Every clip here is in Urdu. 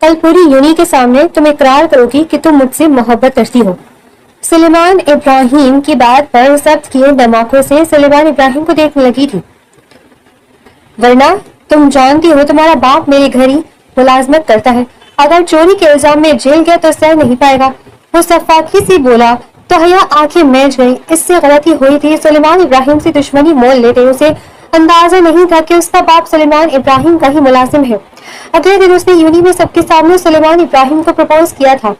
کل پوری یونی کے سامنے تم اقرار کرو گی کہ تم مجھ سے محبت کرتی ہو۔ سلیمان ابراہیم کی بات پر ضبط کیے دماغوں سے سلیمان ابراہیم کو دیکھنے لگی تھی۔ ورنہ تم جانتی ہو تمہارا باپ میرے گھر ہی ملازمت کرتا ہے، اگر چوری کے الزام میں جیل گیا تو سہ نہیں پائے گا۔ وہ صفاقی سی بولا تو حیا آنکھیں میچ گئی۔ اس سے غلطی ہوئی تھی، سلیمان ابراہیم سے دشمنی مول لیتے اسے اندازہ نہیں تھا کہ اس کا باپ سلیمان ابراہیم کا ہی ملازم ہے۔ اگلے دن اس نے یونی میں سب کے سامنے سلیمان ابراہیم کو پرپوز کیا تھا،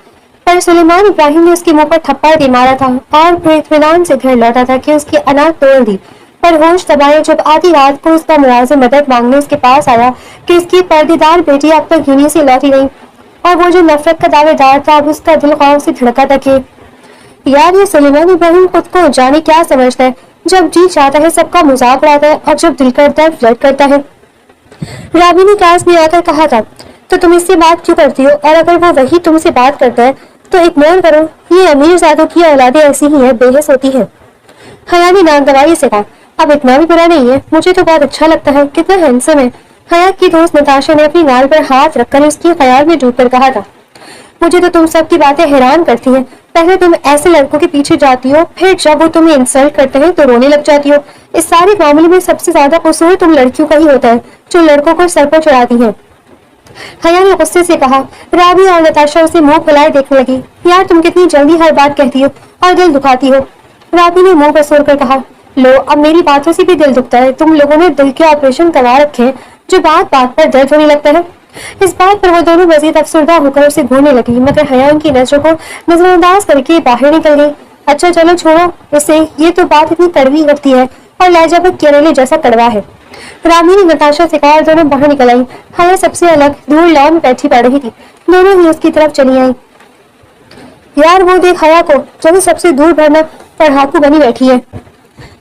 پر سلیمان ابراہیم نے اس کے منہ پر تھپڑ دے مارا تھا اور پھر اطمینان سے گھر لوٹا تھا کہ اس کی انا توڑ دی۔ پر ہوش تب آئے جب آدھی رات کو اس کا ملازم مدد مانگنے اس کے پاس آیا کہ اس کی پردے دار بیٹی اب تک یونی سے لوٹی نہیں، اور وہ جو نفرت کا دعوے دار تھا اب اس کا دل خوف سے دھڑکا تھا کہ یار یہ سلیمان ابراہیم خود کو جانے کیا سمجھتا ہے، جب جی چاہتا ہے سب کا مذاق اڑاتا ہے اور جب دل کرتا ہے فلرٹ کرتا ہے۔ رابی نے کلاس میں آ کر کہا تھا تو تم اس سے بات کیوں کرتی ہو، اور اگر وہ وہی تم سے بات کرتا ہے تو اگنور کرو، یہ امیر زادوں کی اولادیں ایسی ہی ہیں، بے حس ہوتی ہے۔ حیا نے ناگواری سے کہا اب اتنا بھی برا نہیں ہے، مجھے تو بہت اچھا لگتا ہے، کتنا ہینڈسم ہے۔ حیا کی دوست نتاشا نے اپنی گال پر ہاتھ رکھ کر اس کے خیال میں ڈوب کر کہا تھا مجھے تو تم سب کی باتیں حیران کرتی ہیں، پہلے تم ایسے لڑکوں کے پیچھے جاتی ہو، پھر جب وہ تمہیں انسلٹ کرتے ہیں تو رونے لگ جاتی ہو۔ اس سارے معاملے میں سب سے زیادہ قصور تم لڑکیوں کا ہی ہوتا ہے جو لڑکوں کو سر پر چڑھاتی ہیں۔ حیا نے غصے سے کہا۔ رابی اور نتاشا اسے منہ پھلائے دیکھنے لگی۔ یار تم کتنی جلدی ہر بات کہتی ہو اور دل دکھاتی ہو۔ رابی نے منہ پر سوڑ کر کہا لو اب میری باتوں سے بھی دل دکھتا ہے، تم لوگوں نے دل کے آپریشن کروا رکھے ہیں جو بات بات پر درد ہونے لگتا ہے۔ اس بات پر وہ دونوں مزید افسردہ ہو کر اسے گھورنے لگی، مگر حیا ان کی نظروں کو نظر انداز کر کے باہر نکل گئی۔ اچھا چلو چھوڑو اسے، یہ تو بات اتنی کڑوی لگتی ہے اور لہجہ پر کیرلے جیسا کڑوا ہے۔ رامی نے نتاشا سے کہا اور دونوں باہر نکل آئی۔ حیا سب سے الگ دور لان میں بیٹھی پڑ رہی تھی، دونوں ہی اس کی طرف چلی آئی۔ یار وہ دیکھ حیا کو جو سب سے دور بھرنا پڑھاکو بنی بیٹھی ہے۔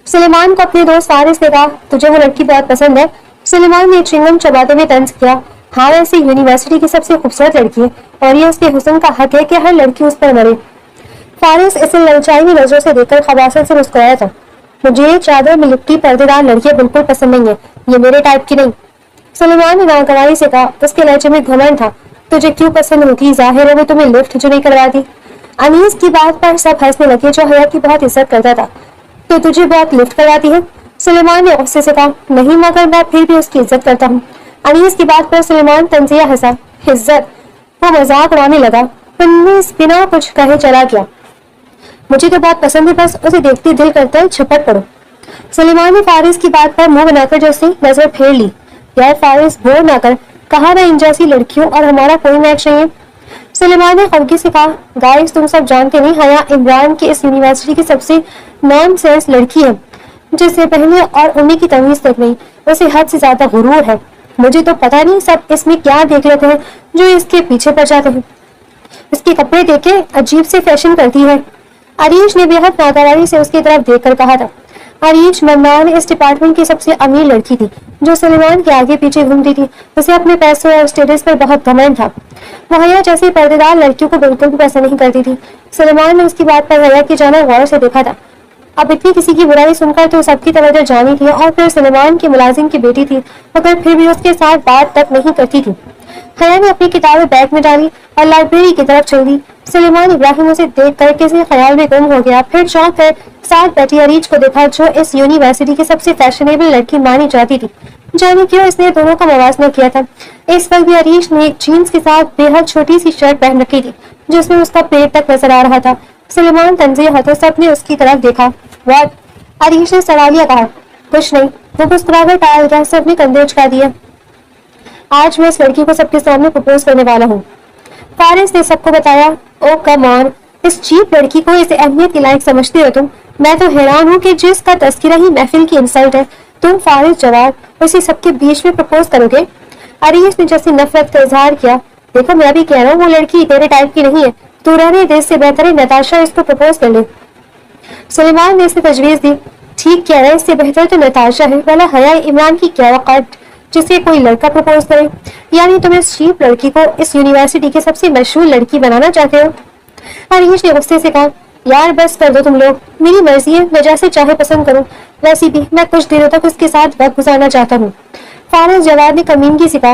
سلیمان کو اپنے دوست فارس نے کہا تجھے وہ لڑکی بہت پسند ہے؟ سلیمان نے چنگم چباتے ہوئے طنز کیا ہاں ویسے یونیورسٹی کی سب سے خوبصورت لڑکی ہے اور یہ اس کے حسن کا حق ہے کہ ہر لڑکی اس پر مرے۔ فارس اسے للچائی ہوئی نظروں سے دیکھ کر خباثت سے مسکرایا تھا۔ مجھے چادر میں لپٹی پردے دار لڑکیاں بالکل پسند نہیں ہیں، یہ میرے ٹائپ کی نہیں۔ سلیمان نے ناگواری سے کہا، اس کے لہجے میں گھمنڈ تھا۔ تجھے کیوں پسند ہوتی؟ ظاہر ہے وہ تمہیں لفٹ جو نہیں کرواتی۔ انیس کی بات پر سب ہنسنے لگے جو حیا کی بہت عزت کرتا تھا۔ تو تجھے بہت لفٹ کرواتی ہے؟ سلیمان نے غصے سے کہا، نہیں مگر میں پھر بھی اس کی عزت کرتا ہوں۔ انیس کی بات پر سلیمان طنزیہ ہنسا۔ عزت؟ وہ مذاق اڑانے لگا۔ انیس بنا کچھ کہے چلا گیا۔ مجھے تو بہت پسند ہے، بس اسے دیکھتے دل کرتا ہے جھپٹ پڑو۔ سلیمان نے فارس کی بات پر منہ بنا کر جو سے نظر پھیر لی۔ یار فارس بور نہ کر، کہا نہ ان جیسی لڑکیوں اور ہمارا کوئی میچ نہیں ہے۔ سلیمان نے خفگی سے کہا، گائز تم سب جانتے نہیں حیا عمران کی اس یونیورسٹی کی سب سے نان سینس لڑکی ہے جس سے پہلے اور انہیں کی تمیز تک نہیں، اسے حد سے زیادہ غرور ہے۔ مجھے تو پتہ نہیں سب اس میں کیا دیکھ لیتے ہیں جو اس کے پیچھے پڑ جاتے ہیں۔ اس کے کپڑے دیکھے عجیب سے فیشن کرتی ہے۔ عریش نے بے حد ناگواری سے اس کی طرف دیکھ کر کہا تھا۔ عریش ممنان اس ڈپارٹمنٹ کی سب سے امیر لڑکی تھی جو سلیمان کے آگے پیچھے گھومتی تھی۔ اسے اپنے پیسوں اور اسٹیٹس پر بہت گھمنڈ تھا۔ وہ حیا جیسی پردے دار لڑکیوں کو بالکل بھی پسند نہیں کرتی تھی۔ سلیمان نے اس کی بات پر حیا کی جانا غور سے دیکھا تھا۔ اب اتنی کسی کی برائی سن کر تو سب کی توجہ جانی تھی اور پھر سلیمان کی ملازم کی بیٹی تھی، مگر پھر بھی اس کے ساتھ بات تک نہیں کرتی تھی۔ حیا نے اپنی کتابیں بیگ میں ڈالی اور لائبریری کی طرف چل دی۔ سلیمان ابراہیم اسے دیکھ کر کسی خیال میں گم ہو گیا، پھر چونک کر ساتھ بیٹھی عریش کو دیکھا جو اس یونیورسٹی کی سب سے فیشنیبل لڑکی مانی جاتی تھی۔ جانے کیوں اس نے دونوں کا موازنہ کیا تھا۔ اس وقت بھی عریش نے ایک جینس کے ساتھ بے حد چھوٹی سی شرٹ پہن رکھی تھی جس میں اس کا پیٹ تک نظر آ رہا تھا۔ سلیمان تنزیہ ہاتھوں سب نے اس کی طرف دیکھا۔ واٹ؟ عریش نے سوالیہ کہا۔ کچھ نہیں، وہ مسکرا کر ٹال گیا، سب نے کندھے اچکا دیا۔ آج میں اس لڑکی کو سب کے سامنے پرپوز کرنے والا ہوں۔ فارس نے سب کو بتایا۔ او کم آن، اس چیپ لڑکی کو اس اہمیت کے لائق سمجھتے ہو تم؟ میں تو حیران ہوں کہ جس کا تذکرہ ہی محفل کی انسلٹ ہے، تم فارس جواب اسے سب کے بیچ میں پرپوز کرو گے؟ عریش نے جیسی نفرت کا اظہار کیا۔ دیکھو میں بھی کہہ رہا ہوں وہ لڑکی تیرے ٹائپ کی نہیں ہے، تو رہنے دے، اس سے بہتر ہے نتاشا اس کو پرپوز کر لے۔ سلیمان نے اسے تجویز دی۔ ٹھیک کہہ رہا ہے، اس سے بہتر تو نتاشا ہے، والا حیا عمران کی کیا وقت جسے کوئی لڑکا پرپوز کرے؟ یعنی تم اس چیپ لڑکی کو اس یونیورسٹی کی سب سے مشہور لڑکی بنانا چاہتے ہو؟ عریش نے غصے سے کہا، یار بس کر دو تم لوگ، میری مرضی ہے، میں جیسے چاہے پسند کروں، ویسے بھی میں کچھ دنوں تک اس کے ساتھ وقت گزارنا چاہتا ہوں۔ فارس جواد نے کمینگی سے کہا،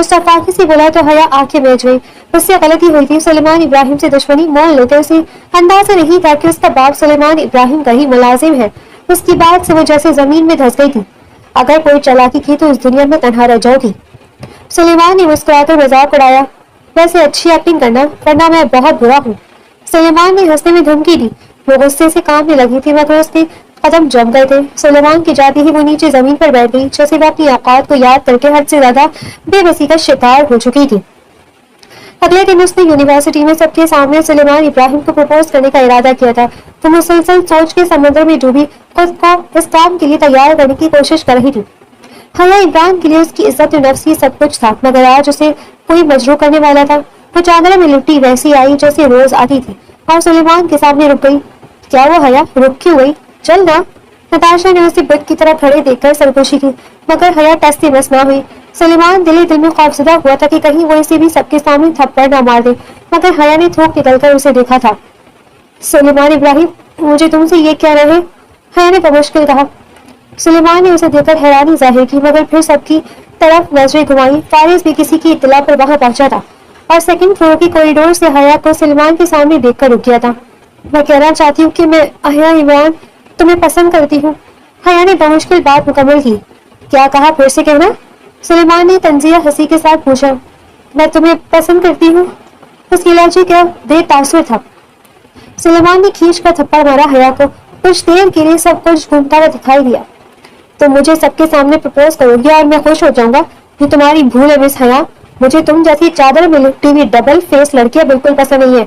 مصطفی سے بولا تو حیا آنکھیں بیچ گئی. اس سے غلطی ہوئی تھی. سلیمان ابراہیم سے دشمنی مول لیتے اسے اندازہ نہیں تھا کہ اس کا باپ سلیمان ابراہیم کا ہی ملازم ہے. اس کی بات سے وہ جیسے زمین میں دھس گئی تھی. اگر کوئی چالاکی کی تو اس دنیا میں تنہا رہ جاؤ گی. سلیمان نے مسکرا کر مذاق اڑایا. ویسے اچھی ایکٹنگ کرنا ورنہ میں بہت برا ہوں. سلیمان نے ہنستے میں دھمکی دی. وہ غصے سے کانپنے لگی تھی مگر اس کے قدم جم گئے تھے. سلیمان کے جاتے ہی وہ نیچے زمین پر بیٹھ گئی جیسے وہ اپنی اوقات کو یاد کر کے حد سے زیادہ بے بسی کا شکار ہو چکی تھی. اگلے دن اس نے یونیورسٹی میں سب کے سامنے سلیمان ابراہیم کو پرپوز کرنے کا ارادہ کیا تھا. وہ مسلسل سوچ کے سمندر میں ڈوبی خود کو اس کام کے لیے تیار کرنے کی کوشش کر رہی تھی. حیا ابراہیم کے لیے اس کی عزت نفس ہی سب کچھ تھا مگر آج اسے کوئی مجروح کرنے والا تھا. وہ چادر میں لپٹی ویسی آئی جیسے روز آتی تھی اور سلیمان کے سامنے رک گئی. کیا وہ حیا رک کیوں گئی؟ چل نہ. نتاشا نے اسے بت کی طرح کھڑے دیکھ کر سرگوشی کی مگر حیا ٹس سے بس نہ ہوئی. سلیمان دل میں خوفزدہ ہوا تھا کہ کہیں وہ اسے بھی سب کے سامنے تھپڑ نہ مار دے مگر حیا نے تھوک نکل کر اسے دیکھا تھا. سلیمان ابراہیم مجھے تم سے یہ کیا رہے؟ حیا نے بمشکل کہا. سلیمان نے اسے دیکھ کر حیرانی ظاہر کی مگر پھر سب کی طرف نظریں گھمائی. فارس بھی کسی کی اطلاع پر وہاں پہنچا تھا اور سیکنڈ فلور کی کوریڈور سے حیا کو سلیمان کے سامنے دیکھ کر رک گیا تھا. میں کہنا چاہتی ہوں کہ میں حیا عمران تمہیں پسند کرتی ہوں. حیا نے بمشکل بات مکمل کی. کیا کہا؟ پھر سے کہنا. سلیمان نے طنزیہ ہنسی کے ساتھ پوچھا. میں تمہیں پسند کرتی ہوں. اس کی لہجے کا بے تاثر تھا. سلیمان نے کھینچ کر تھپڑ مارا حیا کو. کچھ دیر کے لیے سب کچھ گھومتا ہوا دکھائی دیا. تم مجھے سب کے سامنے پرپوز کرو گی اور میں خوش ہو جاؤں گا. یہ تمہاری بھول ہے مس حیا. مجھے تم جیسی چادر میں لپٹی ہوئی ڈبل فیس لڑکیاں بالکل پسند نہیں ہے.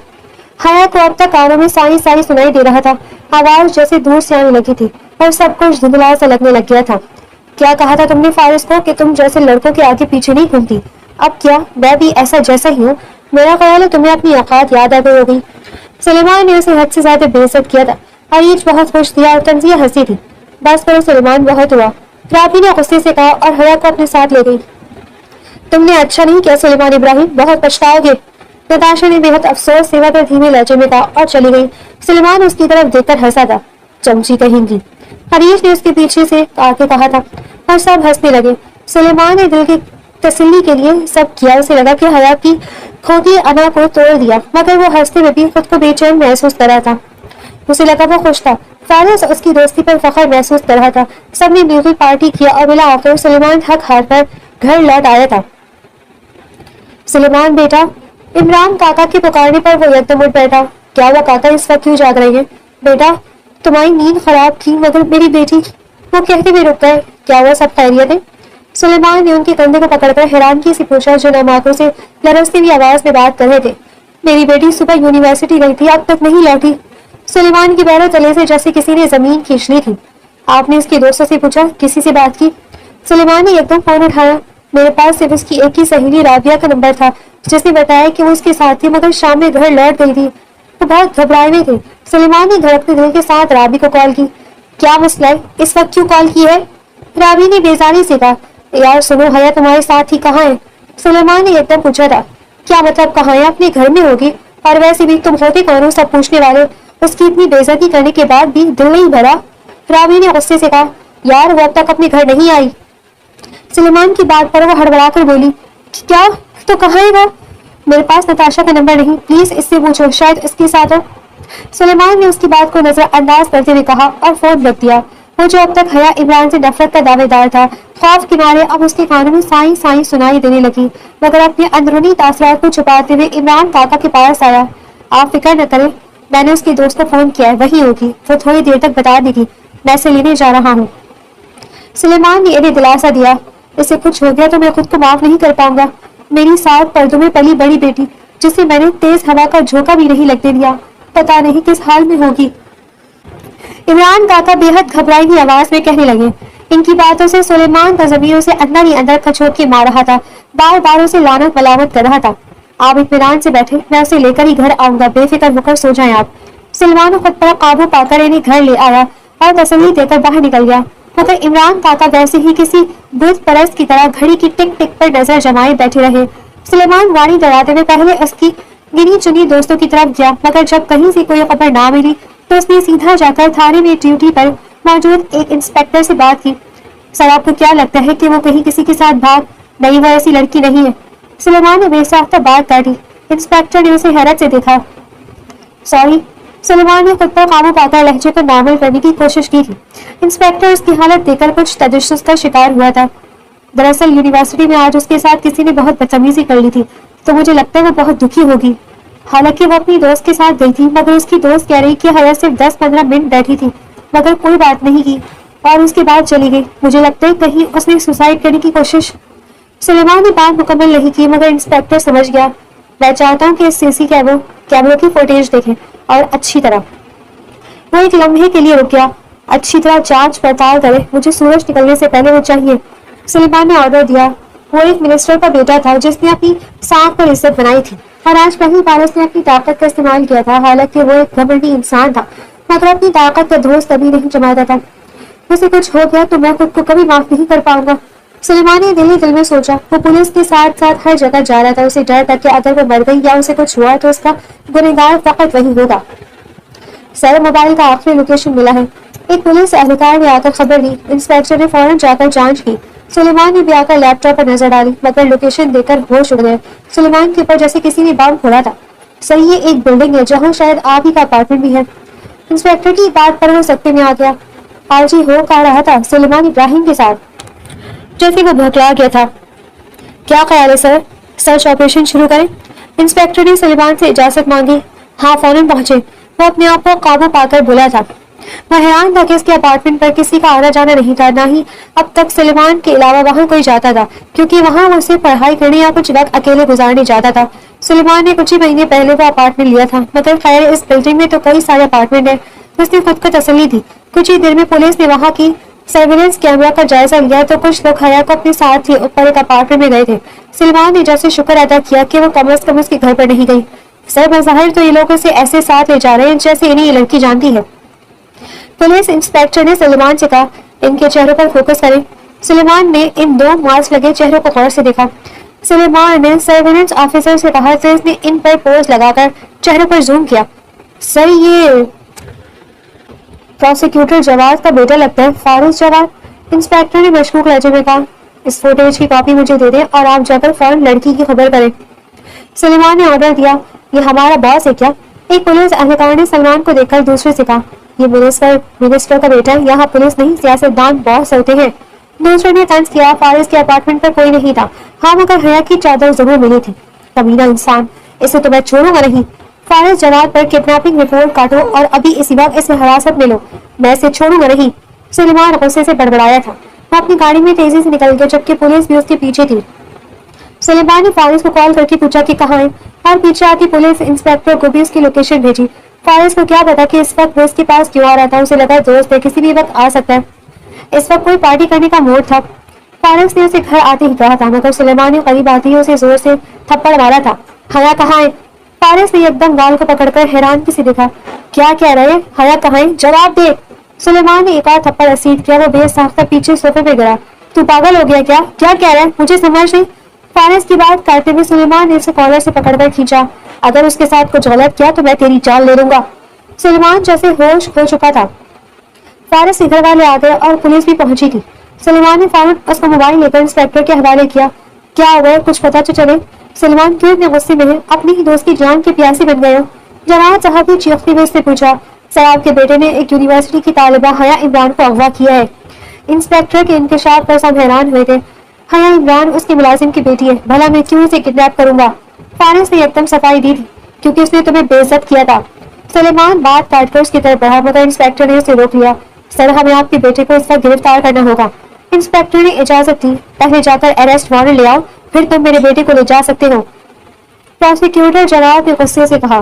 حیا کو اب تک کانوں میں ساری سنائی دے رہا تھا. آواز جیسے دور سے آنے لگی تھی اور سب کچھ دھندلا سا لگنے لگ گیا تھا. کیا کہا تھا تم نے فارس کو کہ تم جیسے لڑکوں کے آگے پیچھے نہیں گھومتی؟ اب کیا میں بھی ایسا جیسا ہی ہوں؟ میرا خیال ہے تمہیں اپنی اوقات یاد آ گئی ہوگی. سلیمان نے اسے حد سے زیادہ بے عزت کیا تھا. عریش بہت خوش تھی اور طنزیہ ہنسی تھی. بس کرو سلیمان بہت ہوا. رابی نے غصے سے کہا اور حیا کو اپنے ساتھ لے گئی. تم نے اچھا نہیں کیا سلیمان ابراہیم. بہت پچھتاؤ گے. نتاشا نے بے حد افسوس سے مگر دھیمے لہجے میں کہا اور چلی گئی. سلیمان اس کی طرف دیکھ کر ہنسا تھا. چمچی کہیں گی. حریش نے اس کے پیچھے سے آ کے کہا تھا اور سب ہنسنے لگے. سلیمان نے دل کی تسلی کے لیے سب کیا. اسے لگا کہ حیا کی کھوتی انا کو توڑ دیا مگر وہ ہنستے میں بھی خود کو بے چین محسوس کر رہا تھا. اسے لگا وہ خوش تھا. فارس اس کی دوستی پر فخر محسوس کر رہا تھا. سب نے مل کر پارٹی کیا اور بلا آخر سلیمان تھک ہار کر گھر لوٹ آیا تھا. سلیمان بیٹا. عمران کاکا کے پکارنے پر وہ یکدم اٹھ بیٹھا. کیا وہ کاکا اس وقت کیوں جاگ رہے ہیں؟ بیٹا تمہاری نیند خراب کی مگر میری بیٹی. وہ کہتے ہوئے رک گئے. کیا وہ سب خیریت ہے؟ سلیمان نے ان کے کندھے کو پکڑ کر حیرانگی سے پوچھا جو نماکوں سے لرزتی ہوئی آواز میں بات کر رہے تھے. میری بیٹی صبح یونیورسٹی گئی تھی اب تک نہیں لوٹی. سلیمان کی پیروں تلے سے جیسے کسی نے زمین کھینچ لی تھی. آپ نے اس کے دوستوں سے پوچھا؟ کسی سے بات کی؟ سلیمان نے ایک دم فون اٹھایا. میرے پاس صرف اس کی ایک ہی سہیلی رابعہ کا نمبر تھا جس نے بتایا کہ وہ اس کے ساتھ تھی مگر شام میں گھر لوٹ گئی تھی. وہ بہت گھبرائے ہوئے تھے. سلیمان نے دھڑکتے دل کے ساتھ رابی کو کال کی. کیا مسئلہ ہے؟ اس وقت کیوں کال کی ہے؟ رابی نے بیزاری سے کہا. یار سنو حیا تمہارے ساتھ ہی کہاں ہے؟ سلیمان نے ایک دم پوچھا تھا. کیا مطلب کہاں ہے؟ اپنے گھر میں ہوگی. اور ویسے بھی تم ہوتے کون ہو سب پوچھنے والے؟ اس کی اتنی بےعزتی کرنے کے بعد بھی دل نہیں بھرا؟ رابی نے غصے سے کہا. یار وہ اب تک اپنے گھر نہیں آئی. سلیمان کی بات پر وہ ہڑبڑا کر بولی. کیا تو کہاں ہے وہ؟ میرے پاس نتاشا کا نمبر نہیں. پلیز اس سے پوچھو شاید اس کے ساتھ ہو. سلیمان نے اس کی بات کو نظر انداز کرتے ہوئے کہا اور فون رکھ دیا. وہ جو اب تک حیا عمران سے نفرت کا دعوے دار تھا خوف کے مارے اب اس کے کانوں میں سائیں سنائی دینے لگی مگر اپنے اندرونی تاثرات کو چھپاتے ہوئے عمران کاکا کے پاس آیا. آپ فکر نہ کریں میں نے اس کے دوست کو فون کیا ہے وہی ہوگی. وہ تھوڑی دیر تک بتا دے گی. میں اسے لینے جا رہا ہوں. سلیمان نے انہیں دلاسا دیا. اسے کچھ ہو گیا تو میں خود کو معاف نہیں کر پاؤں گا. میری ساتھ پردوں میں پلی بڑی بیٹی جسے میں نے تیز ہوا کا جھونکا بھی نہیں لگنے دیا پتا نہیں کس حال میں ہوگی. عمران کاکا بے حد گھبرائی ہوئی آواز میں کہنے لگے. ان کی باتوں سے سلیمان کا ضمیر اسے اندر ہی اندر کھچوٹ کے مار رہا تھا. بار بار اسے لعنت ملامت کر رہا تھا. آپ اطمینان سے بیٹھے میں اسے لے کر ہی گھر آؤں گا. بے فکر ہو کر سو جائیں آپ. سلمان خود پر قابو پا کر انہیں گھر لے آیا اور تسلی دے کر باہر نکل گیا مگر عمران کاکا ویسے ہی کسی بت پرست کی طرح گھڑی کی ٹک ٹک پر نظر جمائے بیٹھے رہے. سلیمان گاڑی ڈراتے ہوئے پہلے اس کی گنی چنی دوستوں کی طرف گیا مگر جب کہیں سے کوئی خبر نہ ملی تو اس نے سیدھا جا کر تھانے میں ڈیوٹی پر موجود ایک انسپکٹر سے بات کی. سر آپ کو کیا لگتا ہے کہ وہ کہیں کسی کے ساتھ بھاگ نہیں وہ ایسی لڑکی نہیں ہے۔ سلیمان نے بے ساختہ بات کاٹی۔ انسپیکٹر نے اسے حیرت سے دیکھا۔ سوری، سلیمان نے خود پر قابو پا کر لہجے کو نارمل کرنے کی کوشش کی تھی۔ انسپیکٹر اس کی حالت دیکھ کر کچھ تجسس کا شکار ہوا تھا۔ دراصل یونیورسٹی میں آج اس کے ساتھ کسی نے بہت بدتمیزی کر لی تھی، تو مجھے لگتا ہے وہ بہت دکھی ہوگی۔ حالانکہ وہ اپنی دوست کے ساتھ گئی تھی، مگر اس کی دوست کہہ رہی کہ حیا صرف 10-15 منٹ بیٹھی تھی مگر کوئی بات نہیں کی اور اس کے بعد چلی گئی۔ مجھے لگتا ہے کہیں اس نے سوسائڈ کرنے کی کوشش۔ سلیمان نے بات مکمل نہیں کی مگر انسپیکٹر سمجھ گیا۔ میں چاہتا ہوں کہ اس CC کیمروں کی فوٹیج دیکھیں اور اچھی طرح۔ وہ ایک لمحے کے لیے رک گیا۔ اچھی طرح جانچ پڑتال کرے، مجھے سورج نکلنے سے پہلے وہ چاہیے۔ سلیمان نے آرڈر دیا۔ وہ ایک منسٹر کا بیٹا تھا جس نے اپنی سانپ پر عزت بنائی تھی اور آج پہلی بار اس نے اپنی طاقت کا استعمال کیا تھا۔ حالانکہ وہ ایک گھمنڈی انسان تھا مگر اپنی طاقت کا دوست کبھی نہیں جماتا تھا۔ اسے کچھ ہو گیا تو میں خود کو کبھی معاف نہیں کر پاؤں گا۔ سلیمان نے دل ہی دل میں سوچا۔ وہ پولیس کے ساتھ ساتھ ہر جگہ جا رہا تھا۔ اسے ڈر تھا کہ اگر وہ مر گئی یا اسے کچھ ہوا تو اس کا گنہگار فقط وہی ہوگا۔ سر، موبائل کا آخری لوکیشن ملا ہے۔ ایک پولیس اہلکار نے آ کر خبر دی۔ انسپیکٹر نے فوراً جا کر جانچ کی۔ سلیمان نے بھی آ کر لیپ ٹاپ پر نظر ڈالی مگر لوکیشن دیکھ کر ہوش اڑ گئے۔ سلیمان کے اوپر جیسے کسی نے بم پھوڑا تھا۔ سر، یہ ایک بلڈنگ ہے جہاں شاید آپ ہی کا اپارٹمنٹ بھی ہے۔ انسپیکٹر کی بات پر وہ سکتے میں آ گیا۔ آج ہی ہو کا رہا تھا سلیمان ابراہیم کے ساتھ جیسے وہ بھوکلا گیا تھا۔ کیا خیال ہے سر، سرچ آپریشن شروع کریں؟ انسپیکٹر نے سلیمان سے اجازت مانگی۔ ہاں، فوراً پہنچے۔ وہ اپنے آپ کو قابو پا کر بولا تھا۔ وہ حیران تھا کہ اس کے اپارٹمنٹ پر کسی کا آنا جانا نہیں تھا، نہ ہی اب تک سلیمان کے علاوہ وہاں کوئی جاتا تھا کیونکہ وہاں وہ اسے پڑھائی کرنے یا کچھ وقت اکیلے گزارنے جاتا تھا۔ سلیمان نے کچھ ہی مہینے پہلے وہ اپارٹمنٹ لیا تھا مگر خیر اس بلڈنگ میں تو کئی سارے اپارٹمنٹ ہیں۔ اس نے خود کو تسلی دی۔ کچھ ہی دیر میں پولیس نے وہاں کی سرویلنس کیمرہ کا جائزہ لیا تو کچھ لوگ حیا کو اپنے ساتھ ہی اوپر ایک اپارٹمنٹ میں گئے تھے۔ سلیمان نے جیسے شکر ادا کیا کہ وہ کم از کم اس کے گھر پر نہیں گئی۔ سر، بظاہر تو یہ لوگ اسے ایسے ساتھ لے جا رہے ہیں جیسے انہیں یہ لڑکی جانتی ہے۔ پولیس انسپیکٹر نے سلیمان سے کہا، ان کے چہروں پر فوکس کریں۔ سلیمان نے ان دو ماسک لگے چہروں کو غور سے دیکھا۔ سلیمان نے سرویلنس آفیسر سے کہا تو اس نے ان پر پوز لگا کر چہروں پر زوم کیا۔ سر، یہ پروسیکیوٹر جواد کا بیٹا لگتا ہے، فارس جواد۔ انسپیکٹر نے مشکوک لہجے میں کہا، اس فوٹیج کی کاپی مجھے دے دیں اور آپ جا کر فوراً لڑکی کی خبر کریں۔ سلیمان نے آرڈر دیا۔ یہ ہمارا باس ہے کیا؟ ایک پولیس اہلکار نے سلمان کو دیکھ کر دوسرے سے کہا، یہ منسٹر کا بیٹا ہے، یہاں پولیس نہیں سیاست دان باس ہوتے ہیں۔ دوسرے نے طنز کیا، فارس کے اپارٹمنٹ پر کوئی نہیں تھا، ہاں مگر حیا کی چادر ضرور ملی تھی۔ کمینہ انسان، اسے تو میں چھوڑوں گا نہیں۔ فارس جواد پر کڈنیپنگ رپورٹ کاٹو اور ابھی اسی وقت اسے حراست میں لو، میں اسے چھوڑوں گا نہیں۔ سلیمان غصے سے بڑبڑایا تھا۔ وہ اپنی گاڑی میں تیزی سے نکل گیا جبکہ پولیس بھی اس کے پیچھے تھی۔ سلیمان نے فارس کو کال کر کے پوچھا کہ کہاں ہے اور پیچھے آتی پولیس انسپیکٹر کو بھی اس کی لوکیشن بھیجی۔ فارس کو کیا پتا کہ اس وقت وہ اس کے پاس کیوں آ رہا تھا، اسے لگا دوست ہے کسی بھی وقت آ سکتا ہے، اس وقت کوئی پارٹی کرنے کا موڈ تھا۔ فارس نے اسے گھر آتے ہی کہا تھا مگر سلیمان نے قریب آتے ہی اسے زور سے تھپڑ مارا تھا۔ حیا کہاں ہے؟ فارس نے ایک دم گال کو پکڑ کر حیران سے دیکھا۔ کیا کہہ رہے ہیں؟ حیا کہاں ہے؟ جواب دے۔ سلیمان نے ایک اور تھپڑ رسید کیا۔ وہ بے ساختہ پیچھے صوفے پہ گرا۔ تو پاگل ہو گیا کیا؟ کیا کہہ رہا ہے؟ مجھے سمجھ نہیں۔ فارس کی بات کرتے ہوئے سلیمان نے اسے کالر سے پکڑ کر کھینچا۔ اگر اس کے ساتھ کچھ غلط کیا تو میں تیری جان لے لوں گا۔ سلیمان جیسے ہوش کھو چکا تھا۔ فارس کے گھر والے آ گئے اور پولیس بھی پہنچی تھی۔ سلیمان نے فوراً اس کا موبائل لے کر انسپیکٹر کے حوالے کیا۔ کیا ہو گیا؟ کچھ پتا تو چلے۔ سلیمان کیوں اتنے غصے میں ہے؟ اپنی ہی دوست کی جان کے پیاسے بن گئے ہو؟ جناب صاحب نے چیختے ہوئے اس سے پوچھا، سر آپ کے بیٹے نے ایک یونیورسٹی کی طالبہ حیا عمران کو اغوا کیا ہے۔ انسپیکٹر کے انکشاف پر سب حیران ہوئے تھے۔ حیا عمران اس کے ملازم کی بیٹی ہے، بھلا میں کیوں اسے کڈنیپ کروں گا؟ فارس نے ایک دم صفائی دی تھی، کیونکہ اس نے تمہیں بے عزت کیا تھا۔ سلیمان بات کاٹ کر اس کی طرف بڑھا مگر انسپیکٹر نے اسے روک لیا۔ سر ہمیں آپ کے بیٹے کو اس وقت گرفتار کرنا ہوگا۔ انسپیکٹر نے اجازت دی، پہلے جا کر اریسٹ وارنٹ لے آؤ پھر تم میرے بیٹے کو لے جا سکتے ہو۔ پروسیکیوٹر جناب نے غصے سے کہا،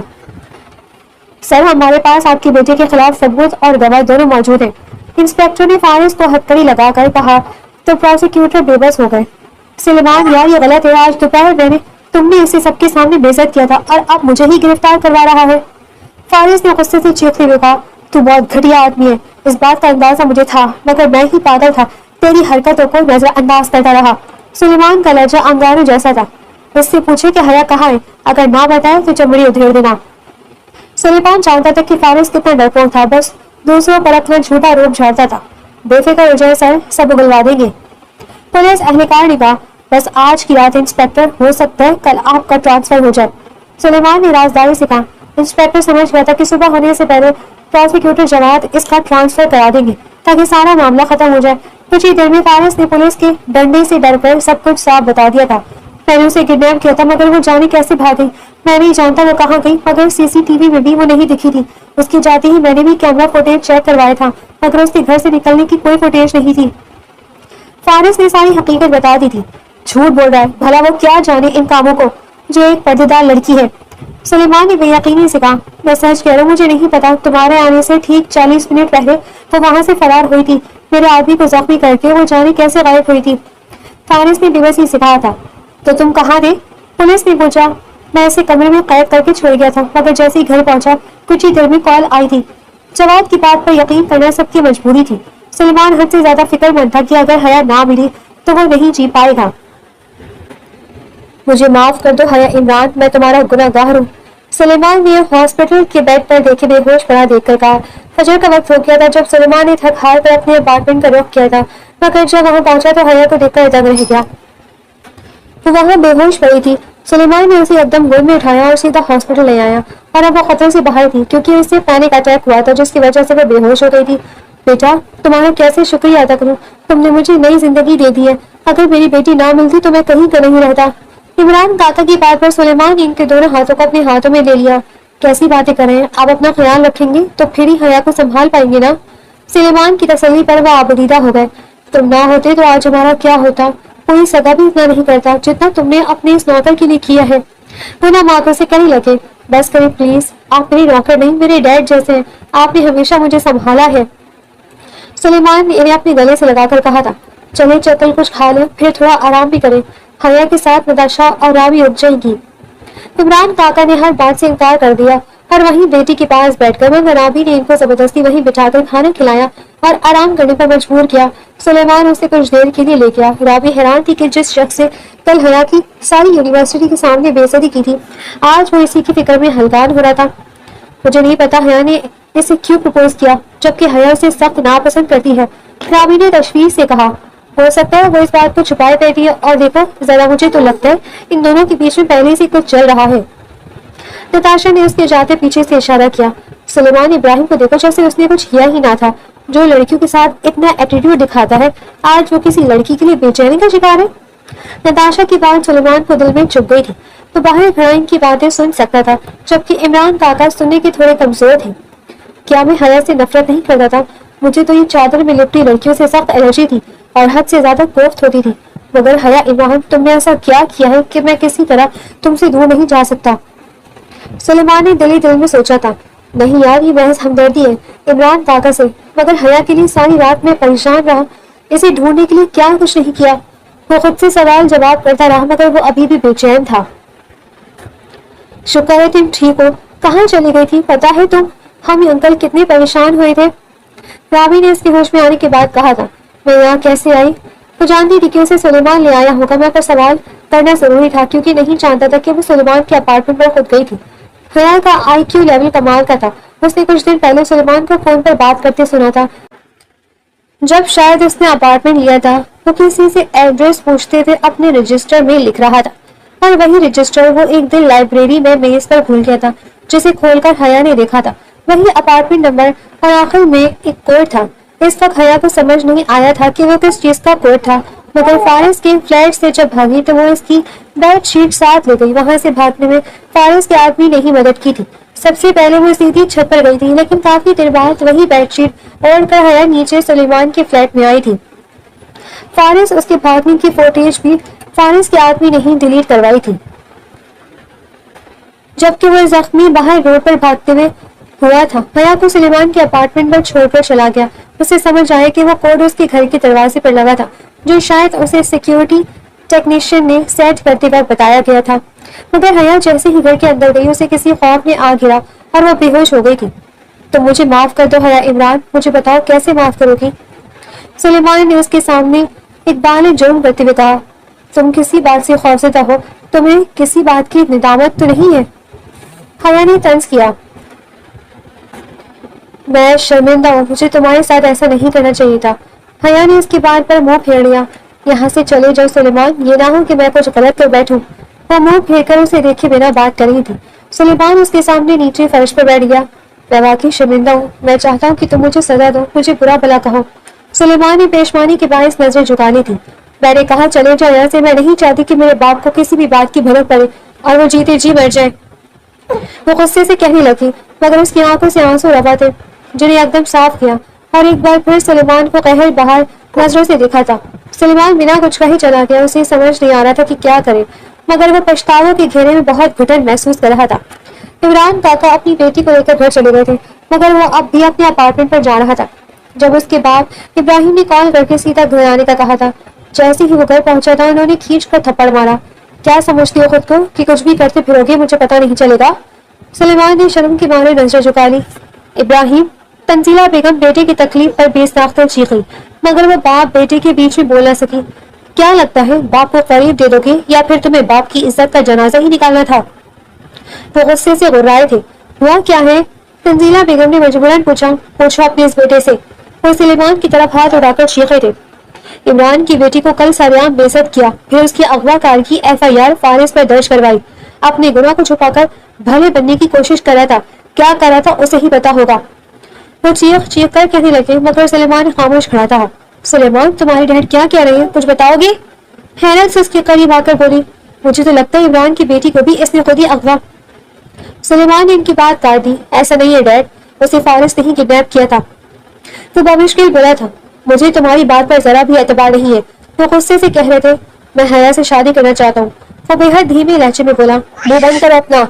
سر ہمارے پاس آپ کے بیٹے کے خلاف ثبوت اور گواہ دونوں موجود ہیں۔ انسپیکٹر نے فارس کو ہتکڑی لگا کر کہا تو پروسیکیوٹر بے بس ہو گئے۔ سلیمان یار یہ غلط ہے، آج دوپہر میں تم نے اسے سب کے سامنے بے عزت کیا تھا اور اب مجھے ہی گرفتار کروا رہا ہے۔ فارس نے غصے سے چیختے ہوئے کہا، تو بہت گھٹیا آدمی ہے، اس بات کا اندازہ مجھے تھا مگر میں ہی پاگل تھا، تیری حرکتوں کو نظر انداز کرتا رہا۔ سلیمان کا لہجہ انگاروں جیسا تھا۔ اس سے پوچھے کہ حیا کہاں ہے، اگر نہ بتائے تو چمڑی ادھیڑ دینا۔ سلیمان جانتا تھا کہ فارس کتنا ڈرپوک تھا، بس دوسروں پر اپنا جھوٹا روپ جھاڑتا تھا۔ بے فکر ہو جائے سر، سب اگلوا دیں گے۔ پولیس اہلکار نے کہا، بس آج کی رات انسپیکٹر، ہو سکتا ہے کل آپ کا ٹرانسفر ہو جائے۔ سلیمان نے رازداری سے کہا۔ انسپیکٹر سمجھ گیا تھا کہ صبح ہونے سے پہلے پروسیکیوٹر جواد اس کا ٹرانسفر کرا دیں گے تاکہ سارا معاملہ ختم ہو جائے۔ کچھ ہی دیر میں فارس نے پولیس کے ڈنڈے سے ڈر کر سب کچھ صاف بتا دیا تھا۔ میں نے اسے کڈنیپ کیا تھا مگر وہ جانے کیسے بھاگی، میں نہیں جانتا وہ کہاں گئی، مگر سی سی ٹی وی میں بھی وہ نہیں دکھی تھی۔ اس کے جاتے ہی میں نے بھی کیمرہ فوٹیج چیک کروایا تھا مگر اس کے گھر سے نکلنے کی کوئی فوٹیج نہیں تھی۔ فارس نے ساری حقیقت بتا دی تھی۔ جھوٹ بول رہا ہے، بھلا وہ کیا جانے ان کاموں کو، جو ایک پردے دار لڑکی ہے۔ سلیمان نے بے یقینی سے کہا، میں سچ کہہ رہا ہوں، مجھے نہیں پتا، تمہارے آنے سے ٹھیک 40 منٹ پہلے وہ وہاں سے فرار ہوئی تھی، میرے آدمی کو زخمی کر کے وہ جانے کیسے غائب ہوئی تھی۔ فارس نے بے بسی سے کہا تھا۔ تو تم کہاں تھے؟ پولیس نے پوچھا۔ میں اسے کمرے میں قید کر کے چھوڑ گیا تھا مگر جیسے ہی گھر پہنچا کچھ ہی دیر میں کال آئی تھی۔ جواد کی بات پر یقین کرنا سب کی مجبوری تھی۔ سلیمان حد سے زیادہ فکر مند تھا کہ اگر حیا نہ ملی تو وہ نہیں جی پائے گا۔ مجھے معاف کر دو حیا عمران، میں تمہارا گناہ گار ہوں، سلیمان نے ہاسپٹل کے بیڈ پر دیکھے بے ہوش پڑا دیکھ کر کہا۔ فجر کا وقت ہو گیا تھا جب سلیمان نے تھک ہار کر اپنے اپارٹمنٹ کا رخ کیا تھا مگر جب وہاں پہنچا تو حیا کو دیکھ کر دنگ رہ گیا۔ وہ وہاں بے ہوش پڑی تھی۔ سلیمان نے اسے ایک دم گود میں اٹھایا اور سیدھا ہاسپٹل لے آیا، اور اب وہ خطرے سے باہر تھی کیونکہ اسے پینک اٹیک ہوا تھا جس کی وجہ سے وہ بے ہوش ہو گئی تھی۔ بیٹا، تمہارا کیسے شکریہ ادا کروں، تم نے مجھے نئی زندگی دے دی ہے، اگر میری بیٹی نہ ملتی تو میں کہیں کا نہیں رہتا۔ عمران کاکا کی بات پر سلیمان نے ان کے دونوں ہاتھوں کو اپنے ہاتھوں میں لے لیا۔ کیسی باتیں کر رہے ہیں، آپ اپنا خیال رکھیں گے تو پھر ہی حیا کو سنبھال پائیں گے نا؟ سلیمان کی تسلی پر وہ آبدیدہ ہو گئے۔ تم نہ ہوتے تو آج ہمارا کیا ہوتا، کوئی سگا بھی اتنا نہیں کرتا جتنا تم نے اپنے اس نوکر کے لیے کیا ہے۔ وہ نہ ماتوں سے کہنے لگے، بس کریں پلیز، آپ میرے نوکر نہیں میرے ڈیڈ جیسے ہیں، آپ نے ہمیشہ مجھے سنبھالا ہے۔ سلیمان نے انہیں اپنے گلے سے لگا کر کہا تھا، چلے چکل کچھ کھا لیں پھر تھوڑا آرام بھی کریں، حیا کے ساتھ نتاشا اور رابی اٹھ جائے گی۔ عمران کاکا نے ہر بات سے انکار کر دیا اور وہیں بیٹی کے پاس بیٹھ کر مگر رابی نے ان کو زبردستی وہیں بٹھا کر کھانا کھلایا اور آرام کرنے پر مجبور کیا۔ سلیمان اسے کچھ دیر کے لیے لے گیا۔ رابی حیران تھی کہ جس شخص سے کل حیا کی ساری یونیورسٹی کے سامنے بے عزتی کی تھی آج وہ اسی کی فکر میں ہلکان ہو رہا تھا۔ مجھے نہیں پتا حیا نے اسے کیوں پرپوز کیا جبکہ حیا اسے سخت ناپسند کرتی ہے، رابی نے تشویش سے کہا۔ ہو سکتا ہے وہ اس بات کو چھپائے بیٹھی ہے، اور دیکھو ذرا مجھے تو لگتا ہے ان دونوں کے بیچ میں پہلے سے کچھ چل رہا ہے۔ نتاشا نے اس کے جاتے پیچھے سے اشارہ کیا۔ سلیمان ابراہیم کو دیکھو جیسے اس نے کچھ کیا ہی نہ تھا، جو لڑکیوں کے ساتھ اتنا ایٹیٹیوڈ دکھاتا ہے آج وہ کسی لڑکی کے لیے بے چینی کا شکار ہے۔ نتاشا کی بات سلیمان کو دل میں چبھ گئی تھی، تو باہر کھڑا ان کی باتیں سن سکتا تھا جبکہ عمران کاکا سننے کے تھوڑے کمزور تھے۔ کیا میں حیا سے نفرت نہیں کرتا تھا؟ مجھے تو یہ چادر میں لپٹی لڑکیوں سے سخت الرجی تھی اور حد سے زیادہ کوفت ہوتی تھی، مگر حیا عمران تم نے ایسا کیا ہے کہ میں کسی طرح تم سے دور نہیں جا سکتا۔ سلیمان نے دل میں سوچا تھا، نہیں یار یہ محض ہمدردی ہے عمران کاکا سے، مگر حیا کے لیے ساری رات میں پریشان رہا، اسے ڈھونڈنے کے لیے کیا کچھ نہیں کیا۔ وہ خود سے سوال جواب کرتا رہا مگر وہ ابھی بھی بے چین تھا۔ شکر ہے تم ٹھیک ہو، کہاں چلی گئی تھی پتا ہے تم، ہم انکل کتنے پریشان ہوئے تھے۔ رابی نے اس کے ہوش میں آنے کے بعد کہا تھا، میں یہاں کیسے آئی؟ وہ جانتی تھی کہ اسے سلیمان لے آیا ہوگا، مگر سوال کرنا ضروری تھا کیونکہ نہیں جانتا تھا کہ وہ سلیمان کے اپارٹمنٹ پر خود گئی تھی۔ حیا کا آئی کیو لیول کمال کا تھا، اس نے کچھ دن پہلے سلیمان کو فون پر بات کرتے سنا تھا جب شاید اس نے اپارٹمنٹ لیا تھا۔ وہ کسی سے ایڈریس پوچھتے تھے اپنے رجسٹر میں لکھ رہا تھا، اور وہی رجسٹر وہ ایک دن لائبریری میں میز پر بھول گیا تھا جسے کھول کر حیا نے دیکھا تھا، وہی اپارٹمنٹ نمبر اور آخر میں ایک کوڈ تھا۔ اس وقت حیا کو سمجھ نہیں آیا تھا کہ وہ کس چیز کا کوڈ تھا، مگر فارس کے فلیٹ سے جب بھاگی تو وہ اس کی بیڈ شیٹ ساتھ لے گئی۔ وہاں سے بھاگنے میں فارس کے آدمی نے ہی مدد کی تھی، سب سے پہلے وہ سیدھی چھت پر گئی تھی لیکن کافی دیر بعد وہی بیڈ شیٹ اوڑھ کر حیا نیچے سلیمان کے فلیٹ میں آئی تھی۔ فارس اس کے بھاگنے کی فوٹیج بھی فارس کے آدمی نے ہی ڈیلیٹ کروائی تھی، جبکہ وہ زخمی باہر روڈ پر بھاگتے ہوئے ہوا تھا۔ حیا کو سلیمان کے اپارٹمنٹ پر چھوڑ کر چلا گیا۔ اسے سمجھ آیا کہ وہ کوڈ اس کے گھر کے دروازے پر لگا تھا جو شاید اسے سیکیورٹی ٹیکنیشین نے سیٹ کرتے وقت بتایا گیا تھا، مگر حیا جیسے ہی گھر کے اندر گئی اسے کسی خوف نے آ گرا اور وہ بے ہوش ہو گئی تھی۔ تو مجھے معاف کر دو حیا عمران، مجھے بتاؤ کیسے معاف کرو گی؟ سلیمان نے اس کے سامنے اقبال جرم کرتے ہوئے کہا، تم کسی بات سے خوفزدہ ہو، تمہیں کسی بات کی ندامت تو نہیں ہے؟ حیا نے طنز کیا، میں شرمندہ ہوں، مجھے تمہارے ساتھ ایسا نہیں کرنا چاہیے تھا۔ حیا نے اس کی بات پر منہ پھیر لیا۔ یہاں سے چلے جاؤ سلیمان، یہ نہ ہو کہ میں کچھ غلط کر بیٹھوں۔ وہ منہ پھیر کر اسے دیکھے بنا بات کر رہی تھی۔ سلیمان اس کے سامنے نیچے فرش پر بیٹھ گیا۔ میں واقعی شرمندہ ہوں، میں چاہتا ہوں کہ تم مجھے سزا دو، مجھے برا بھلا کہو۔ سلیمان نے پیشمانی کے باعث نظریں جھکا لی تھی۔ میں نے کہا چلے جاؤ یہاں سے، میں نہیں چاہتی کہ میرے باپ کو کسی بھی بات کی بھنک پڑے اور وہ جیتے جی مر جائے۔ وہ غصے سے کہنے لگی، مگر اس کی آنکھوں سے آنسو روا تھے جنہیں ایک دم صاف کیا، اور ایک بار پھر سلیمان کو قہر باہر نظروں سے دکھا تھا۔ سلیمان بنا کچھ کہے چلا گیا۔ اسے سمجھ نہیں آ رہا تھا کہ کیا کرے، مگر وہ پچھتاووں کے گھیرے میں بہت گھٹن محسوس کر رہا تھا۔ عمران کاکا اپنی بیٹی کو لے کر گھر چلے گئے تھے، مگر وہ اب بھی اپنے اپارٹمنٹ پر جا رہا تھا۔ جب اس کے بعد ابراہیم نے کال کر کے سیدھا گھر آنے کا کہا تھا، جیسے ہی وہ گھر پہنچا تھا انہوں نے کھینچ کر تھپڑ مارا۔ کیا سمجھتی ہو خود کو کہ کچھ بھی کرتے پھرو گے مجھے پتہ نہیں چلے گا؟ سلیمان نے شرم کے مارے نظریں جھکا لی۔ ابراہیم، تنزیلہ بیگم بیٹے کی تکلیف پر بے ساختہ چیخی، مگر وہ باپ بیٹے کے بیچ میں بول نہ سکی۔ کیا لگتا ہے باپ کو قریب دے دو گے یا پھر تمہیں باپ کی عزت کا جنازہ ہی نکالنا تھا؟ وہ غصے سے غرائے تھے۔ ہوا کیا ہے؟ تنزیلہ بیگم نے مجبوراً پوچھا اپنے اس بیٹے سے۔ وہ سلیمان کی طرف ہاتھ اٹھا کر چیخے تھے۔ عمران کی بیٹی کو کل سریعام بے عزت کیا، پھر اس کی اغوا کار کی FIR فارس پر درج کروائی۔ اپنے گناہ کو چھپا کر بھلے بننے کی کوشش کر رہا تھا، کیا کر رہا تھا اسے ہی پتا ہوگا۔ وہ چیخ چیخ کر کہنے لگے، مگر سلیمان خاموش کھڑا تھا۔ سلیمان، تمہاری ڈیڈ کیا کہہ رہے ہیں، کچھ بتاؤ گے؟ حیرت سے اس کے قریب آ کر بولی، مجھے تو لگتا ہے عمران کی بیٹی کو بھی اس نے خود ہی اغوا۔ سلیمان نے ان کی بات کاٹ دی، ایسا نہیں ہے ڈیڈ، اسے فارس نہیں کڈنیپ کیا تھا۔ وہ بمشکل بولا تھا، مجھے تمہاری بات پر ذرا بھی اعتبار نہیں ہے۔ وہ غصے سے کہہ رہے تھے، میں حیا سے شادی کرنا چاہتا ہوں۔ وہ بے حد دھیمے لہجے میں بولا، منہ بند کرو اپنا۔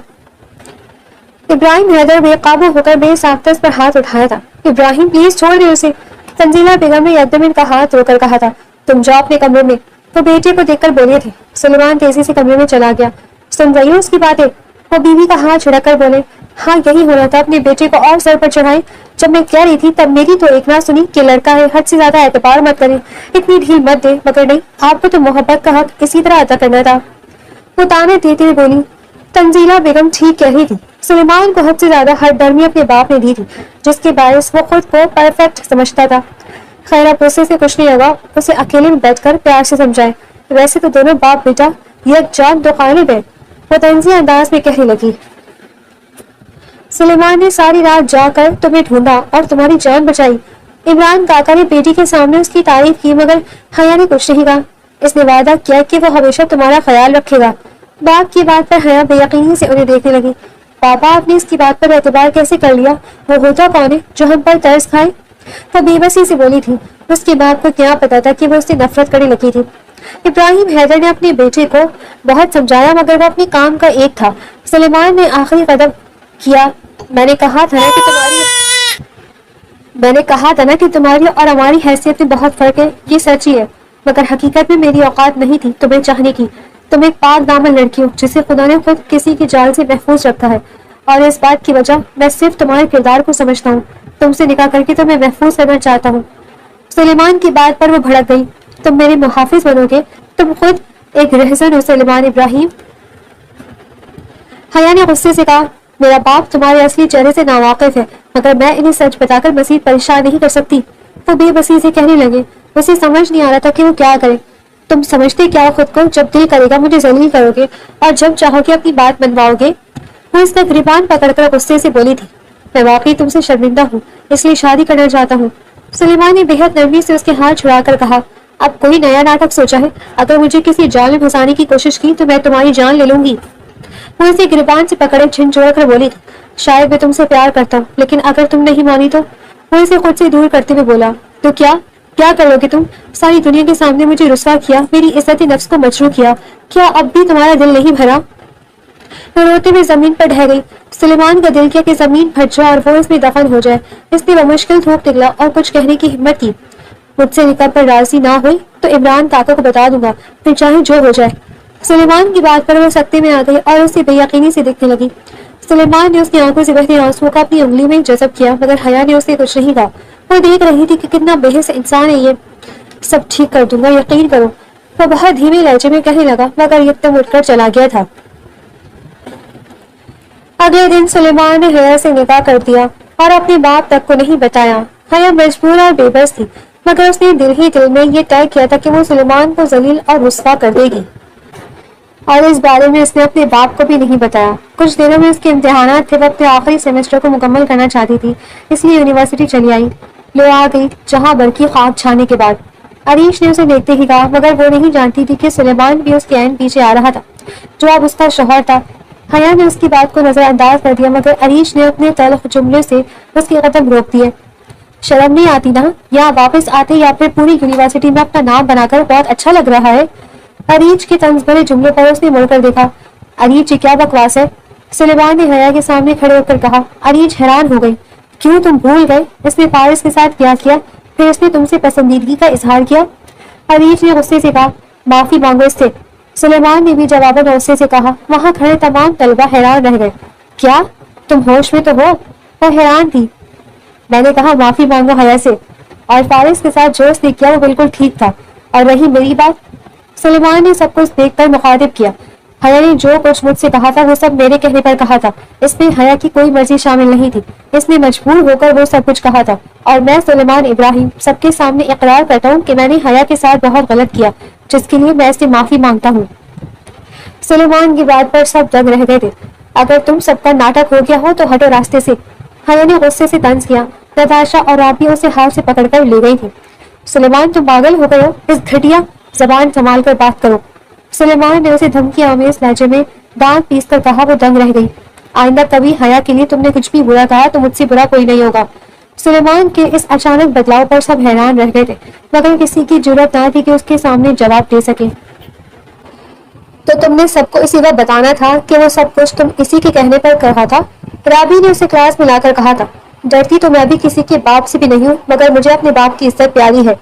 ابراہیم حیدر بے قابو ہو کر بے ساختہ اس پر ہاتھ اٹھایا تھا۔ ابراہیم پلیز چھوڑ دے اسے۔ تنزیلہ بیگم نے یکدم ان کا ہاتھ رو کر کہا تھا، تم جاؤ اپنے کمرے میں۔ وہ بیٹے کو دیکھ کر بولے تھے۔ سلیمان تیزی سے کمرے میں چلا گیا۔ سن رہی ہو اس کی باتیں؟ وہ بیوی کا ہاتھ چھڑک کر بولے، ہاں یہی ہونا تھا، اپنے بیٹے کو اور سر پر چڑھائے۔ جب میں کہہ رہی تھی تب میری تو ایک نہ سنی کہ لڑکا ہے، حد سے زیادہ اعتبار مت کریں، اتنی ڈھیل مت دے، مگر نہیں، آپ کو تو محبت کا حق اسی طرح ادا کرنا تھا۔ وہ تانے دیتے ہوئے بولی، تنزیلہ بیگم ٹھیک کہہ رہی تھی۔ سلیمان کو حد سے زیادہ ہر درمی اپنے باپ نے دی تھی، جس کے باعث وہ خود کو پرفیکٹ سمجھتا تھا۔ خیر اب غصے سے کچھ نہیں ہوگا، اسے اکیلے میں بیٹھ کر پیار سے سمجھائے۔ ویسے تو دونوں باپ بیٹا یک جان دو قالب ہے، وہ طنزیہ انداز میں کہنے لگی۔ سلیمان نے ساری رات جا کر تمہیں ڈھونڈا اور تمہاری جان بچائی۔ عمران کاکا نے بیٹی کے سامنے اس کی تعریف کی، مگر حیا نے کچھ نہیں کہا۔ اس نے وعدہ کیا کہ وہ ہمیشہ تمہارا خیال رکھے گا۔ باپ کی بات پر حیا بے یقینی سے انہیں دیکھنے لگی۔ پاپا، آپ نے اس کی بات پر اعتبار کیسے کر لیا؟ وہ ہوتا کون ہے جو ہم پر ترس کھائے؟ وہ بے بسی سے بولی تھی۔ اس کے باپ کو کیا پتا تھا کہ وہ اس سے نفرت کرنے لگی تھی۔ ابراہیم حیدر نے اپنے بیٹے کو بہت سمجھایا، مگر وہ اپنے کام کا ایک تھا۔ سلیمان نے آخری قدم کیا، میں نے کہا تھا نا کہ تمہاری اور ہماری حیثیت میں بہت فرق ہے، یہ سچ ہی ہے، مگر حقیقت میں میری اوقات نہیں تھی تمہیں چاہنے کی۔ تم ایک پاک دامن لڑکی ہو جسے خدا نے خود کسی کی جال سے محفوظ رکھا ہے، اور اس بات کی وجہ میں صرف تمہارے کردار کو سمجھتا ہوں۔ تم سے نکاح کر کے تمہیں محفوظ کرنا چاہتا ہوں۔ سلیمان کی بات پر وہ بھڑک گئی، تم میرے محافظ بنو گے؟ تم خود ایک رہزن ہو سلیمان ابراہیم۔ حیا نے غصے سے کہا، میرا باپ تمہارے اصلی چہرے سے ناواقف ہے، مگر میں انہیں سچ بتا کر مزید پریشان نہیں کر سکتی۔ وہ بے بسی سے کہنے لگے، اسے سمجھ نہیں آ رہا تھا کہ وہ کیا کرے۔ تم سمجھتے کیا ہو خود کو؟ جب دل کرے گا مجھے ذلیل کرو گے، اور جب چاہو گے اپنی بات منواؤ گے۔ وہ اس کا گریبان پکڑ کر غصے سے بولی تھی، میں واقعی تم سے شرمندہ ہوں، اس لیے شادی کرنا چاہتا ہوں۔ سلیمان نے بے حد نرمی سے اس کے ہاتھ چھڑا کر کہا، اب کوئی نیا ناٹک سوچا ہے؟ اگر مجھے کسی جال میں پھنسانے کی کوشش کی تو میں تمہاری جان لے لوں گی۔ وہ اسے گریبان سے پکڑے جھنجھوڑ کر بولی تھی، شاید میں تم سے پیار کرتا ہوں، لیکن اگر تم نہیں مانی تو؟ وہ اسے خود سے دور کرتے ہوئے بولا، تو کیا کر لو گے تم؟ ساری دنیا کے سامنے مجھے رسوا کیا، میری عزت نفس کو مجروح کیا، کیا اب بھی تمہارا دل نہیں بھرا؟ وہ روتے ہوئے زمین پر ڈھہ گئی۔ سلیمان کا دل کیا کہ زمین پھٹ جائے اور وہ اس میں دفن ہو جائے۔ اس نے بمشکل تھوک نکلا اور کچھ کہنے کی ہمت کی، مجھ سے نکاح پر راضی نہ ہوئی تو عمران کاکا کو بتا دوں گا، پھر چاہے جو ہو جائے۔ سلیمان کی بات پر وہ سکتے میں آ گئی اور اسے بے یقینی سے دیکھنے لگی۔ سلیمان نے اس کی آنکھوں سے بہتے آنسوؤں کو اپنی انگلی میں جذب کیا، مگر حیا نے اسے کچھ نہیں کہا۔ وہ دیکھ رہی تھی کہ کتنا بے حس انسان ہے یہ۔ سب ٹھیک کر دوں گا، یقین کرو، وہ بہت دھیمے لہجے میں کہنے لگا، مگر یکدم اٹھ کر چلا گیا تھا۔ اگلے دن سلیمان نے حیا سے نکاح کر دیا اور اپنے باپ تک کو نہیں بتایا۔ حیا مجبور اور بے بس تھی۔ مگر اس نے دل ہی دل میں یہ طے کیا تھا کہ وہ سلیمان کو ذلیل اور رسوا کر دے گی، اور اس بارے میں اس نے اپنے باپ کو بھی نہیں بتایا۔ کچھ دنوں میں اس کے امتحانات تھے، وہ اپنے آخری سیمسٹر کو مکمل کرنا چاہتی تھی، اس لیے یونیورسٹی چلی آئی، آ گئی جہاں برقی خواب چھانے کے بعد عریش نے اسے دیکھتے ہی کہا، مگر وہ نہیں جانتی تھی کہ سلیمان بھی اس کے عین پیچھے آ رہا تھا جو اب اس کا شوہر تھا۔ حیا نے اس کی بات کو نظر انداز کر دیا، مگر عریش نے اپنے تلخ جملے سے اس کے قدم روک دیے۔ شرم نہیں آتی نا؟ یہاں واپس آتے یا پھر پوری یونیورسٹی میں اپنا نام بنا کر بہت اچھا لگ رہا ہے۔ عریش کے طنز بھرے جملے پر اس نے مڑ کر دیکھا۔ عریش جی کیا بکواس ہے؟ سلیمان نے حیا کے سامنے کھڑے ہو کر کہا۔ عریش حیران ہو گئی۔ کیوں، تم بھول گئے اس نے فارس کے ساتھ کیا کیا؟ پھر اس نے تم سے پسندیدگی کا اظہار کیا؟ عریش نے غصے سے کہا۔ معافی مانگو اس سے۔ سلیمان نے بھی جواباً غصے سے کہا۔ وہاں کھڑے تمام طلبہ حیران رہ گئے۔ کیا تم ہوش میں تو ہو؟ وہ حیران تھی۔ میں نے کہا معافی مانگو حیا سے، اور فارس کے ساتھ جو اس نے کیا وہ بالکل ٹھیک تھا، اور رہی میری بات، سلیمان نے سب کچھ دیکھ کر مخاطب کیا۔ حیا نے جو کچھ مجھ سے کہا تھا وہ سب میرے کہنے پر کہا تھا، اس میں حیا کی کوئی مرضی شامل نہیں تھی، اس نے مجبور ہو کر وہ سب کچھ کہا تھا، اور میں سلیمان ابراہیم سب کے سامنے اقرار کرتا ہوں کہ میں نے حیا کے ساتھ بہت غلط کیا، جس کے لیے میں اس سے معافی مانگتا ہوں۔ سلیمان کی بات پر سب دنگ رہ گئے تھے۔ اگر تم سب کا ناٹک ہو گیا ہو تو ہٹو راستے سے، حیا نے غصے سے طنز کیا۔ نتاشا اور رابعہ اسے ہاتھ سے پکڑ کر لے گئی تھی۔ سلیمان تم پاگل ہو گئے ہو، اس گھٹیا، زبان سنبھال کر بات کرو۔ سلیمان نے اسے دھمکی آمیز لہجے میں دانت پیس کر کہا۔ وہ دنگ رہ گئی۔ آئندہ کبھی حیا کے لیے تم نے کچھ بھی برا کہا تو مجھ سے برا کوئی نہیں ہوگا۔ سلیمان کے اس اچانک بدلاؤ پر سب حیران رہ گئے تھے، مگر کسی کی جرأت نہ تھی کہ اس کے سامنے جواب دے سکے۔ تو تم نے سب کو اسی وقت بتانا تھا کہ وہ سب کچھ تم اسی کے کہنے پر کہا تھا؟ رابی نے اسے کلاس میں لا کر کہا تھا۔ ڈرتی تو میں بھی کسی کے باپ سے بھی نہیں ہوں، مگر مجھے اپنے باپ کی عزت پیاری ہے۔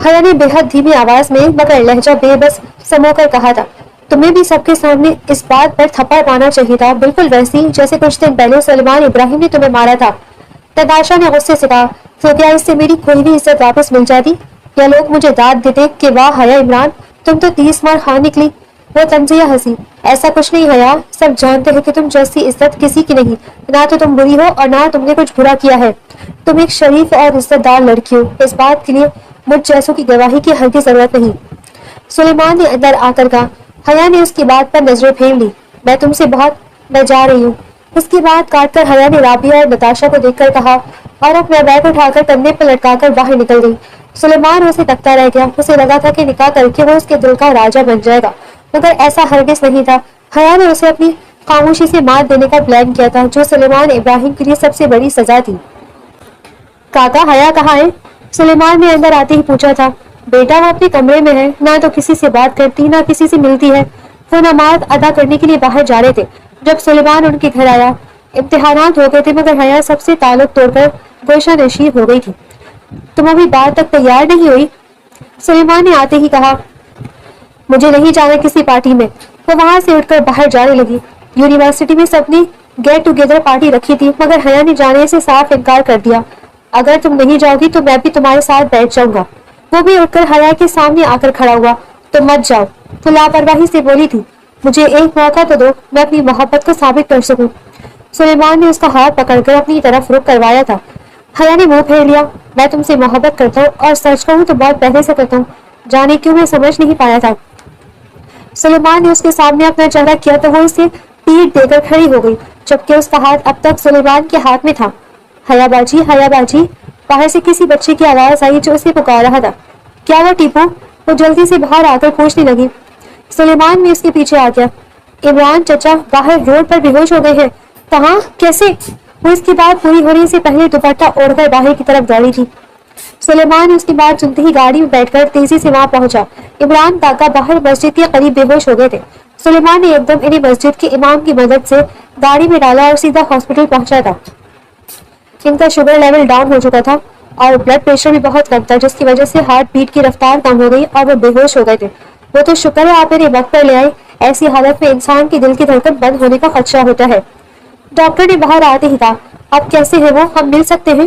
حیا نے بے حد دھیمی آواز میں مگر لہجہ بے بس سمو کر کہا تھا۔ تمہیں بھی سب کے سامنے اس بات پر تھپڑ مارنا چاہیے تھا، بالکل ویسی جیسے کچھ دن پہلے سلیمان ابراہیم نے تمہیں مارا تھا۔ نتاشا نے غصے سے کہا۔ تو کیا اس سے میری کھوئی ہوئی عزت واپس مل جاتی، یا لوگ مجھے داد دیتے کہ واہ حیا عمران تم تو 30 مار خان نکلی؟ وہ تنزیہ ہنسی۔ ایسا کچھ نہیں حیا، سب جانتے ہیں کہ تم جیسی عزت کسی کی نہیں، نہ تو تم بری ہو اور نہ تم نے کچھ برا کیا ہے، تم ایک شریف اور عزت دار لڑکی ہو، اس بات کے لیے مجھ جیسوں کی گواہی کی ہرگز ضرورت نہیں۔ سلیمان نے اندر آ کر کہا۔ حیا نے اس کی بات پر نظریں پھیر لی۔ میں تم سے میں جا رہی ہوں۔ اس کی بات کاٹ کر حیا نے رابعہ اور نتاشا کو دیکھ کر کہا، اور اپنا بیگ اٹھا کر کندھے پر لٹکا کر باہر نکل گئی۔ سلیمان اسے تکتا رہ گیا۔ اسے لگا تھا کہ نکاح کر کے وہ اس کے دل کا راجا بن جائے گا، مگر ایسا ہرگز نہیں تھا۔ حیا نے اسے اپنی خاموشی سے مات دینے کا پلان کیا تھا، جو سلیمان ابراہیم کے لیے سب سے بڑی سزا تھی۔ کاکا حیا کہاں ہے؟ سلیمان نے اندر آتے ہی پوچھا تھا۔ بیٹا وہ اپنے کمرے میں ہے، نہ تو کسی سے بات کرتی نہ کسی سے ملتی ہے۔ وہ نماز ادا کرنے کے لیے باہر جا رہے تھے جب سلیمان ان کے گھر آیا۔ امتحانات ہو گئے تھے، مگر حیا سب سے تعلق توڑ کر گوشہ نشین ہو گئی تھی۔ تم ابھی بات تک تیار نہیں ہوئی؟ سلیمان نے آتے ہی کہا۔ مجھے نہیں جانا کسی پارٹی میں۔ وہ وہاں سے اٹھ کر باہر جانے لگی۔ یونیورسٹی میں سب نے گیٹ ٹوگیدر پارٹی رکھی تھی، مگر حیا نے جانے سے صاف انکار کر دیا۔ اگر تم نہیں جاؤ گی تو میں بھی تمہارے ساتھ بیٹھ جاؤں گا۔ وہ بھی اٹھ کر حیا کے سامنے آ کر کھڑا ہوا۔ تم مت جاؤ، وہ لاپرواہی سے بولی تھی۔ مجھے ایک موقع تو دو، میں اپنی محبت کو ثابت کر سکوں۔ سلیمان نے اس کا ہاتھ پکڑ کر اپنی طرف رخ کروایا تھا۔ حیا نے منہ پھیر لیا۔ میں تم سے محبت کرتا ہوں، اور سچ کہوں تو بہت پہلے سے کرتا ہوں، جانے کیوں میں سمجھ نہیں پایا تھا۔ سلیمان نے اس کے سامنے اپنا چہرہ کیا تو وہ اسے پیٹ دے کر کھڑی ہو گئی، جبکہ اس کا ہاتھ اب تک سلیمان کے ہاتھ میں تھا۔ حیا باجی، حیا باجی، باہر سے کسی بچے کی آواز آئی جو اسے پکار رہا تھا۔ کیا وہ ٹیپو؟ وہ جلدی سے باہر آ کر پوچھنے لگی۔ سلیمان بھی اس کے پیچھے آ گیا۔ عمران چچا باہر روڈ پر بے ہوش ہو گئے ہیں۔ کہاں؟ کیسے؟ وہ اس کی بات پوری ہونے سے پہلے دوپٹہ اوڑھ کر باہر کی طرف دوڑی تھی۔ سلیمان نے اس کی بات سنتے ہی گاڑی میں بیٹھ کر تیزی سے وہاں پہنچا۔ عمران کاکا باہر مسجد کے قریب بے ہوش ہو گئے تھے۔ سلیمان نے ایک دم انہیں مسجد کے امام کی مدد سے گاڑی میں ڈالا اور سیدھا ہاسپٹل پہنچا تھا۔ ان کا شوگر لیول ڈاؤن ہو چکا تھا اور بلڈ پریشر بھی بہت کم تھا، جس کی وجہ سے ہارٹ بیٹ کی رفتار کم ہو گئی اور وہ بے ہوش ہو گئے تھے۔ وہ تو شکر ہے آپ انہیں وقت پر لے آئے، ایسی حالت میں انسان کی دل کی دھڑکن بند ہونے کا خدشہ ہوتا ہے۔ ڈاکٹر نے باہر آتے ہی کہا، اب کیسے ہے وہ، ہم مل سکتے ہیں؟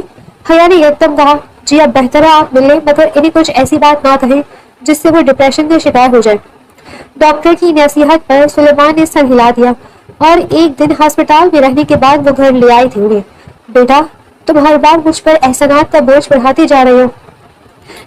حیا نے ایک دم کہا، جی اب بہتر ہے آپ مل لیں، مگر انہیں کچھ ایسی بات نہ کہیں جس سے وہ ڈپریشن کا شکار ہو جائے۔ ڈاکٹر کی نصیحت پر سلیمان نے سر ہلا دیا، اور ایک دن ہسپتال میں رہنے کے بعد وہ گھر لے آئے تھے انہیں۔ بیٹا تم ہر بار مجھ پر احسانات کا بوجھ بڑھاتے جا رہے ہو۔